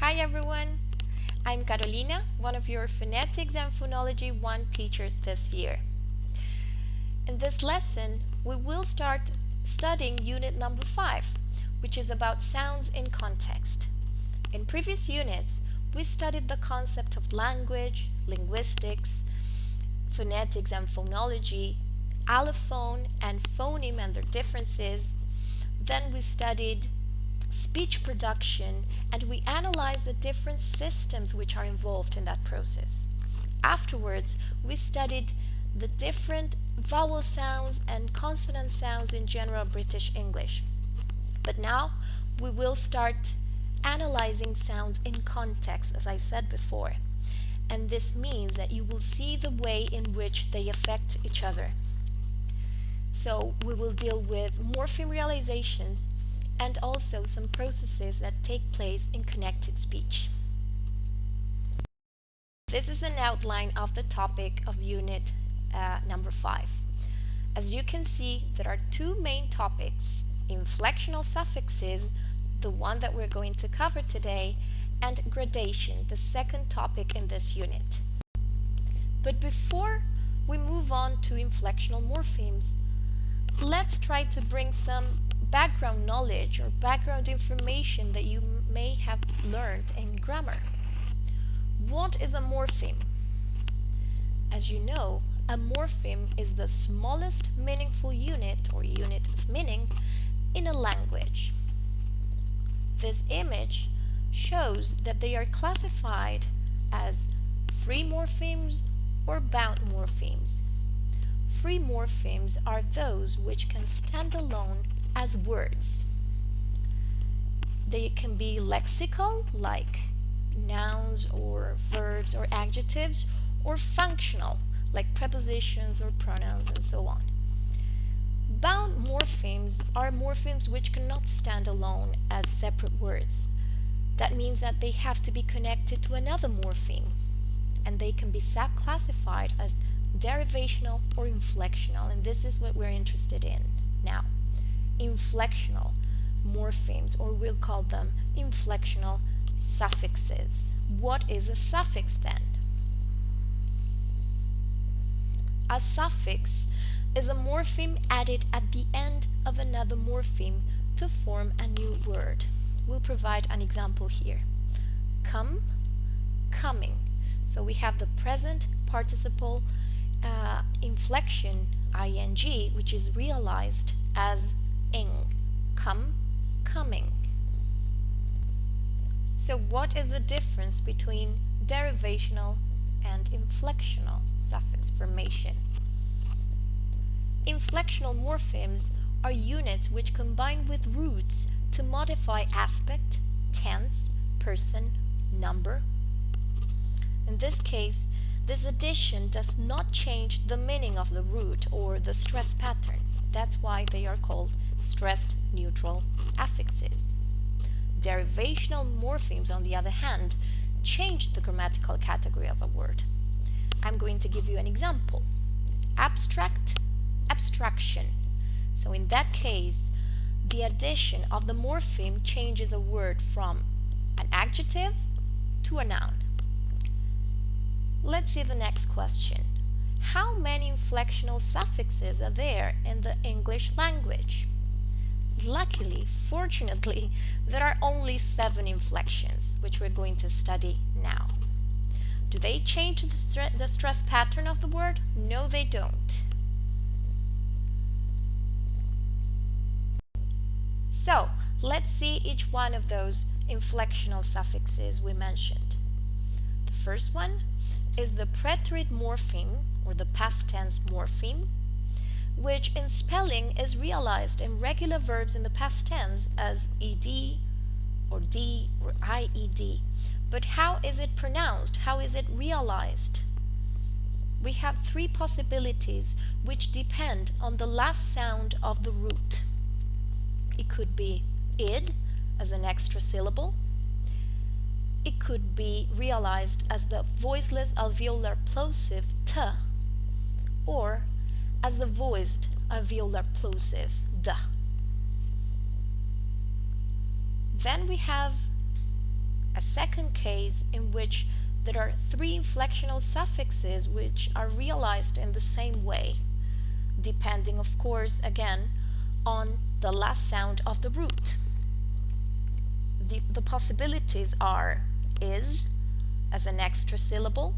Hi everyone, I'm Carolina, one of your Phonetics and Phonology 1 teachers this year. In this lesson, we will start studying unit number 5, which is about sounds in context. In previous units, we studied the concept of language, linguistics, phonetics and phonology, allophone and phoneme and their differences. Then we studied speech production, and we analyzed the different systems which are involved in that process. Afterwards, we studied the different vowel sounds and consonant sounds in general British English. But now we will start analyzing sounds in context, as I said before. And this means that you will see the way in which they affect each other. So we will deal with morpheme realizations and also some processes that take place in connected speech. This is an outline of the topic of unit number 5. As you can see, there are two main topics: inflectional suffixes, the one that we're going to cover today, and gradation, the second topic in this unit. But before we move on to inflectional morphemes, let's try to bring some background knowledge or background information that you may have learned in grammar. What is a morpheme? As you know, a morpheme is the smallest meaningful unit or unit of meaning in a language. This image shows that they are classified as free morphemes or bound morphemes. Free morphemes are those which can stand alone as words. They can be lexical, like nouns or verbs or adjectives, or functional, like prepositions or pronouns and so on. Bound morphemes are morphemes which cannot stand alone as separate words. That means that they have to be connected to another morpheme, and they can be classified as derivational or inflectional, and this is what we're interested in now. Inflectional morphemes, or we'll call them inflectional suffixes. What is a suffix then? A suffix is a morpheme added at the end of another morpheme to form a new word. We'll provide an example here. Come, coming. So we have the present participle inflection ing, which is realized as ing. Come, coming. So what is the difference between derivational and inflectional suffix formation? Inflectional morphemes are units which combine with roots to modify aspect, tense, person, number. In this case, this addition does not change the meaning of the root or the stress pattern. That's why they are called stressed neutral affixes. Derivational morphemes, on the other hand, change the grammatical category of a word. I'm going to give you an example. Abstract, abstraction. So in that case, the addition of the morpheme changes a word from an adjective to a noun. Let's see the next question. How many inflectional suffixes are there in the English language? Luckily, fortunately, there are only 7 inflections, which we're going to study now. Do they change the stress pattern of the word? No, they don't. So, let's see each one of those inflectional suffixes we mentioned. The first one is the preterite morpheme, or the past tense morpheme, which in spelling is realized in regular verbs in the past tense as ed or d or ied. But how is it pronounced? How is it realized? We have 3 possibilities which depend on the last sound of the root. It could be id as an extra syllable. It could be realized as the voiceless alveolar plosive t, or as the voiced alveolar plosive d. Then we have a second second case in which there are three inflectional suffixes which are realized in the same way, depending, of course, again, on the last sound of the root. The possibilities are is as an extra syllable,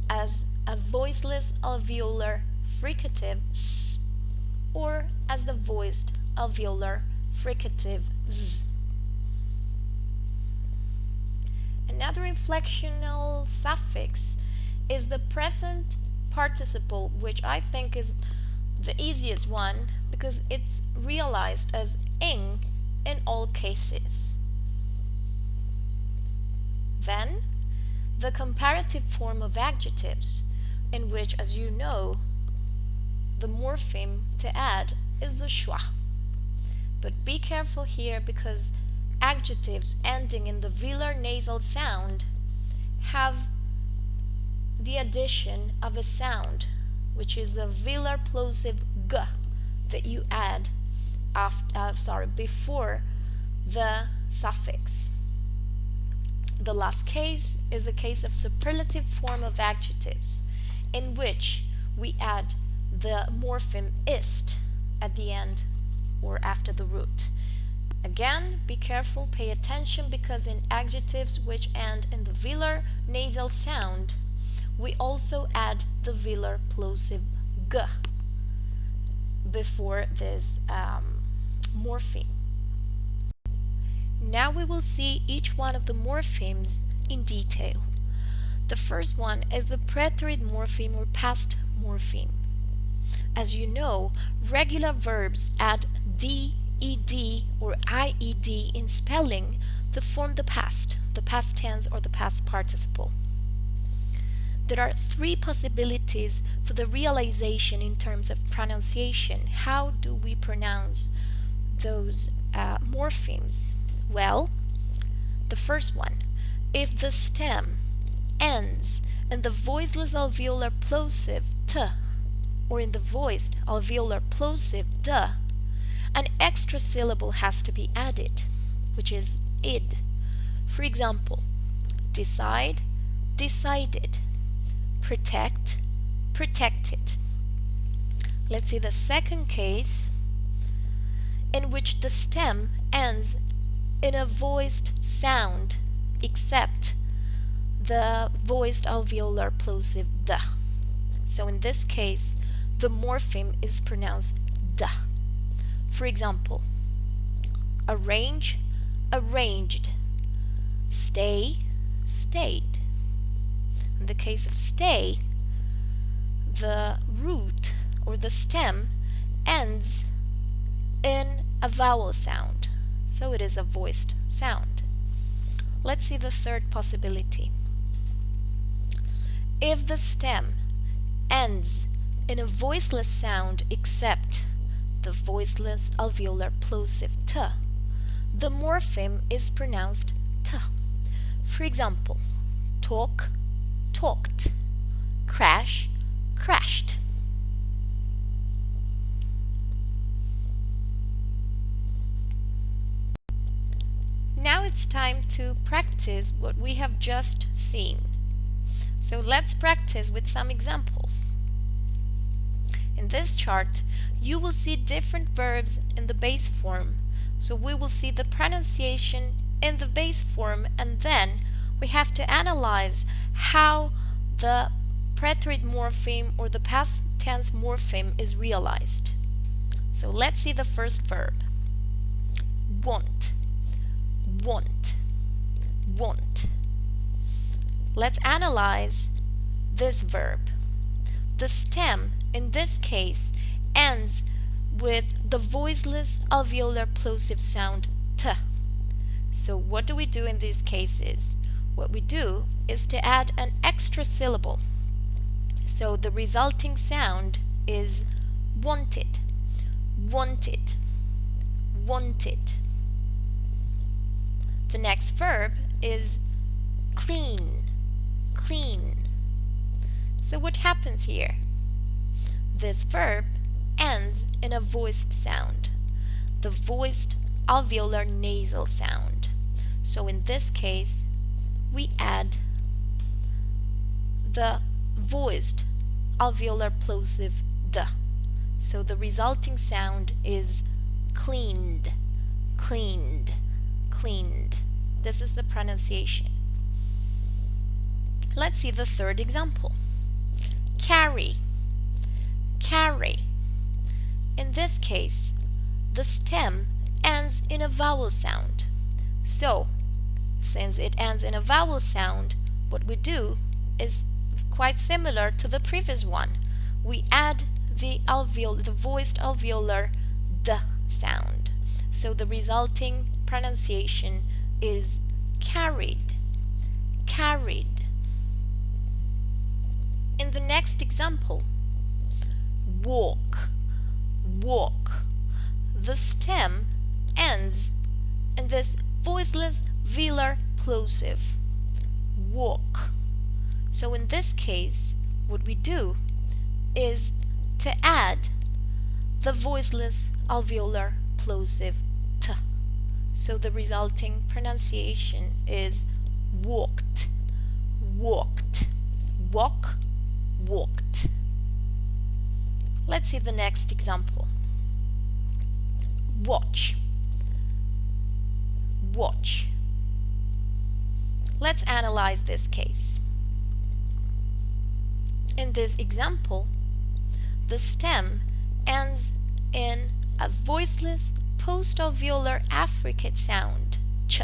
as a voiceless alveolar fricative s, or as the voiced alveolar fricative z. Another inflectional suffix is the present participle, which I think is the easiest one because it's realized as ing in all cases. Then, the comparative form of adjectives, in which, as you know, the morpheme to add is the schwa. But be careful here because adjectives ending in the velar nasal sound have the addition of a sound, which is a velar plosive g that you add before the suffix. The last case is a case of superlative form of adjectives, in which we add the morpheme ist at the end or after the root. Again, be careful, pay attention, because in adjectives which end in the velar nasal sound, we also add the velar plosive g before this morpheme. Now we will see each one of the morphemes in detail. The first one is the preterite morpheme or past morpheme. As you know, regular verbs add d, ed, or ied in spelling to form the past tense or the past participle. There are three possibilities for the realization in terms of pronunciation. How do we pronounce those morphemes? Well, the first one, if the stem ends in the voiceless alveolar plosive t or in the voiced alveolar plosive d, an extra syllable has to be added, which is id. For example, decide, decided, protect, protected. Let's see the second case, in which the stem ends in a voiced sound except the voiced alveolar plosive d. So in this case, the morpheme is pronounced d. For example, arrange, arranged, stay, stayed. In the case of stay, the root or the stem ends in a vowel sound, so it is a voiced sound. Let's see the third possibility. If the stem ends in a voiceless sound except the voiceless alveolar plosive t, the morpheme is pronounced t. For example, talk, talked, crash, crashed. Now it's time to practice what we have just seen. So let's practice with some examples. In this chart, you will see different verbs in the base form. So we will see the pronunciation in the base form, and then we have to analyze how the preterite morpheme or the past tense morpheme is realized. So let's see the first verb. Want, want, want. Let's analyze this verb. The stem in this case ends with the voiceless alveolar plosive sound t. So what do we do in these cases? What we do is to add an extra syllable. So the resulting sound is wanted, wanted, wanted. The next verb is clean, clean. So what happens here? This verb ends in a voiced sound, the voiced alveolar nasal sound. So in this case, we add the voiced alveolar plosive d. So the resulting sound is cleaned, cleaned, cleaned. This is the pronunciation. Let's see the third example. Carry, carry. In this case, the stem ends in a vowel sound. So, since it ends in a vowel sound, what we do is quite similar to the previous one. We add the voiced alveolar d sound. So the resulting pronunciation is carried, carried. In the next example, walk, walk. The stem ends in this voiceless velar plosive, walk. So in this case, what we do is to add the voiceless alveolar plosive t. So the resulting pronunciation is walked, walked, walk, walked. Let's see the next example. Watch, watch. Let's analyze this case. In this example, the stem ends in a voiceless post-alveolar affricate sound, ch,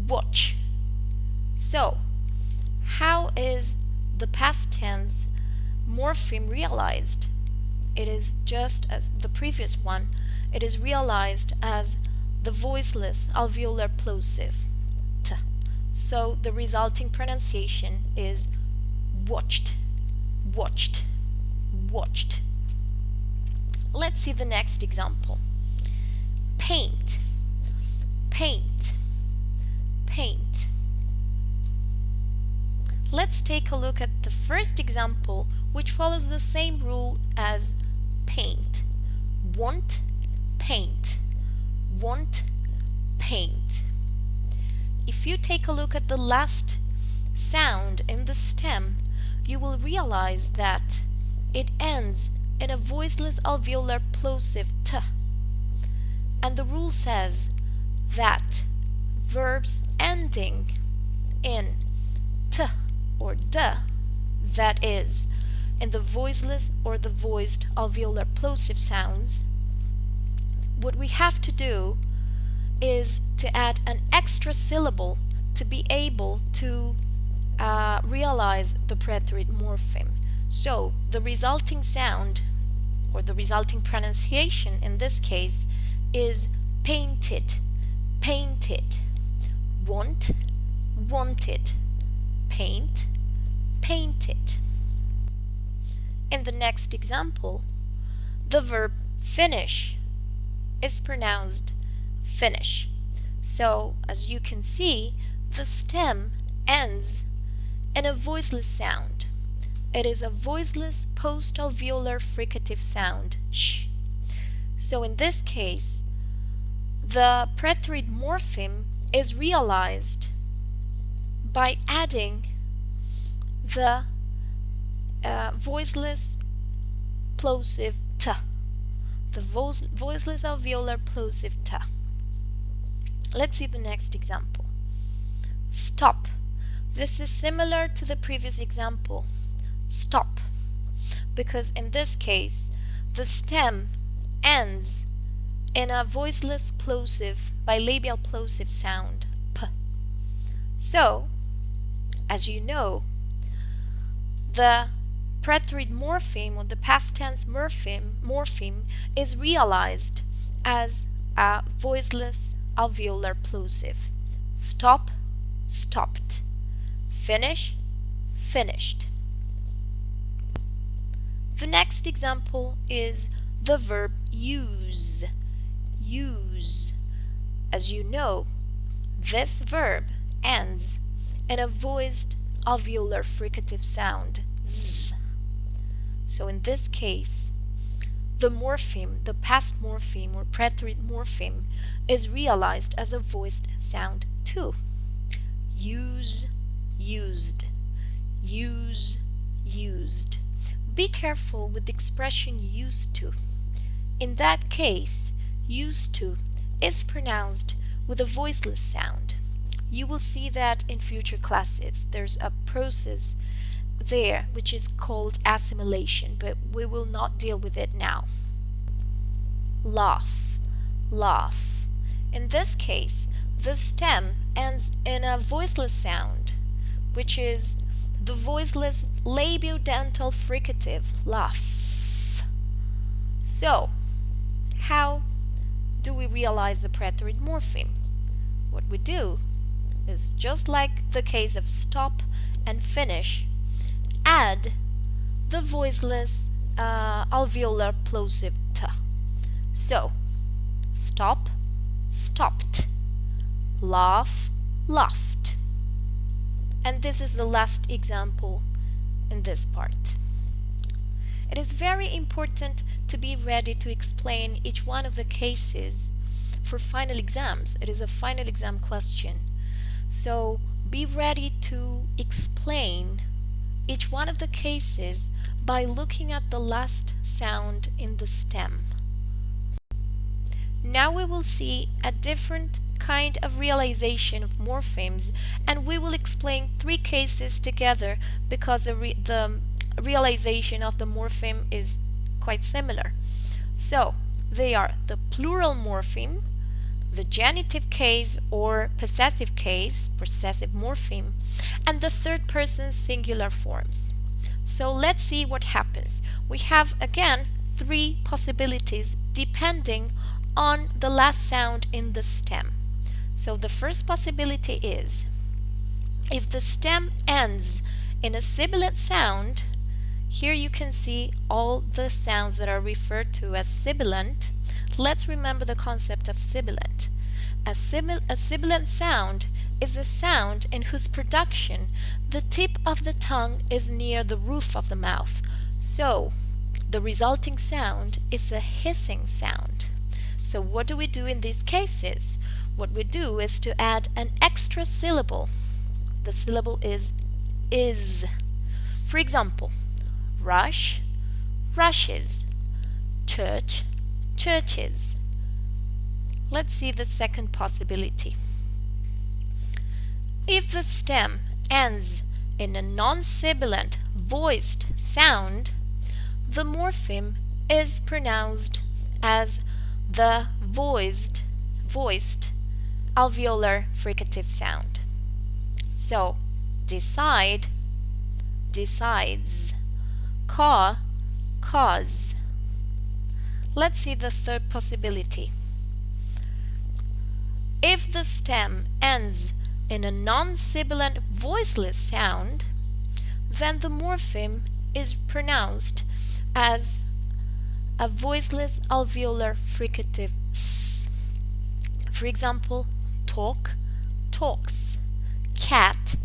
watch. So, how is the past tense morpheme realized? It is just as the previous one. It is realized as the voiceless alveolar plosive, t. So the resulting pronunciation is watched, watched, watched. Let's see the next example. Paint, paint, paint. Let's take a look at the first example, which follows the same rule as paint. Want, paint, want, paint. If you take a look at the last sound in the stem, you will realize that it ends in a voiceless alveolar plosive t. And the rule says that verbs ending in t or d, that is, in the voiceless or the voiced alveolar plosive sounds, what we have to do is to add an extra syllable to be able to realize the preterite morpheme. So the resulting sound, or the resulting pronunciation in this case, is painted, painted, want, wanted, paint, painted. In the next example, the verb finish is pronounced finish. So, as you can see, the stem ends in a voiceless sound. It is a voiceless post-alveolar fricative sound, sh. So in this case, the preterite morpheme is realized by adding the voiceless plosive t, the voiceless alveolar plosive t. Let's see the next example. Stop. This is similar to the previous example. Stop, because in this case the stem ends in a voiceless plosive bilabial plosive sound, p. So, as you know, the preterite morpheme, or the past tense morpheme is realized as a voiceless alveolar plosive. Stop, stopped. Finish, finished. The next example is the verb use, use. As you know, this verb ends in a voiced alveolar fricative sound, z. So in this case, the morpheme, the past morpheme or preterite morpheme, is realized as a voiced sound to. Use, used. Use, used. Be careful with the expression used to. In that case, used to is pronounced with a voiceless sound. You will see that in future classes. There's a process there which is called assimilation, but we will not deal with it now. Laugh, laugh. In this case, the stem ends in a voiceless sound, which is the voiceless labiodental fricative, laugh. So, how do we realize the preterite morpheme? What we do is, just like the case of stop and finish, add the voiceless alveolar plosive t. So, stop, stopped. Laugh, laughed. And this is the last example in this part. It is very important to be ready to explain each one of the cases for final exams. It is a final exam question. So be ready to explain each one of the cases by looking at the last sound in the stem. Now we will see a different kind of realization of morphemes, and we will explain 3 cases together because the realization of the morpheme is quite similar. So they are the plural morpheme, the genitive case or possessive case, possessive morpheme, and the third person singular forms. So let's see what happens. We have again 3 possibilities depending on the last sound in the stem. So the first possibility is, if the stem ends in a sibilant sound, here you can see all the sounds that are referred to as sibilant. Let's remember the concept of sibilant. A sibilant sound is a sound in whose production the tip of the tongue is near the roof of the mouth. So the resulting sound is a hissing sound. So what do we do in these cases? What we do is to add an extra syllable. The syllable is. For example, rush, rushes, church, churches. Let's see the second possibility. If the stem ends in a non-sibilant voiced sound, the morpheme is pronounced as the voiced alveolar fricative sound. So, decide, decides, cause. Let's see the third possibility. If the stem ends in a non-sibilant voiceless sound, then the morpheme is pronounced as a voiceless alveolar fricative s. For example, talk, talks, cat,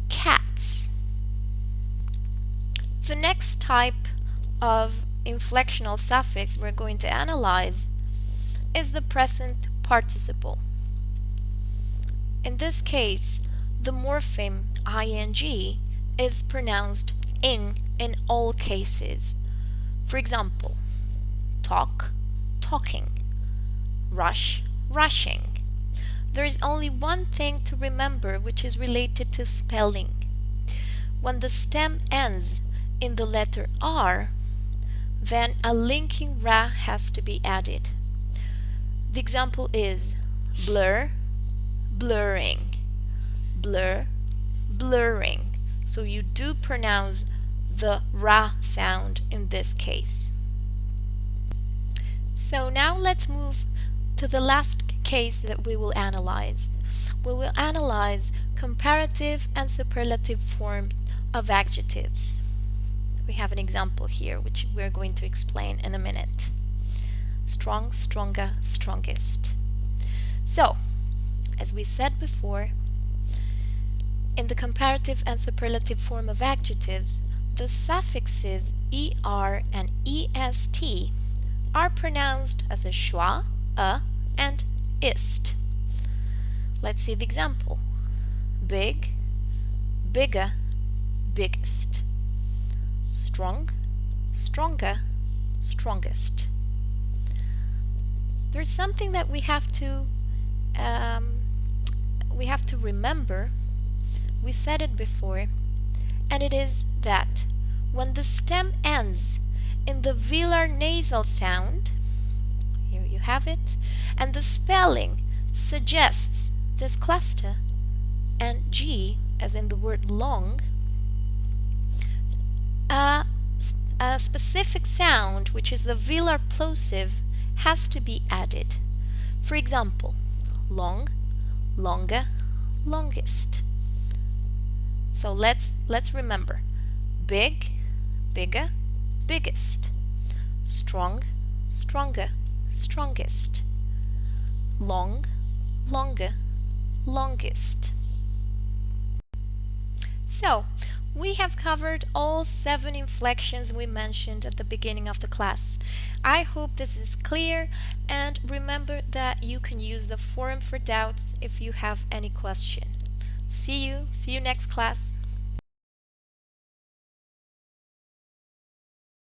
cats. The next type of inflectional suffix we're going to analyze is the present participle. In this case, the morpheme ing is pronounced ing in all cases. For example, talk, talking, rush, rushing. There is only one thing to remember, which is related to spelling. When the stem ends in the letter R, then a linking ra has to be added. The example is blur, blurring, blur, blurring. So you do pronounce the ra sound in this case. So now let's move to the last case that we will analyze. We will analyze comparative and superlative forms of adjectives. We have an example here which we're going to explain in a minute. Strong, stronger, strongest. So, as we said before, in the comparative and superlative form of adjectives, the suffixes er and est are pronounced as a schwa, a, and ist. Let's see the example. Big, bigger, biggest. Strong, stronger, strongest. There's something that we have to remember. We said it before, and it is that when the stem ends in the velar nasal sound, here you have it, and the spelling suggests this cluster and G, as in the word long, a specific sound, which is the velar plosive, has to be added. For example, long, longer, longest. So let's remember: big, bigger, biggest. Strong, stronger, strongest. Long, longer, longest. So, we have covered all 7 inflections we mentioned at the beginning of the class. I hope this is clear, and remember that you can use the forum for doubts if you have any question. See you next class.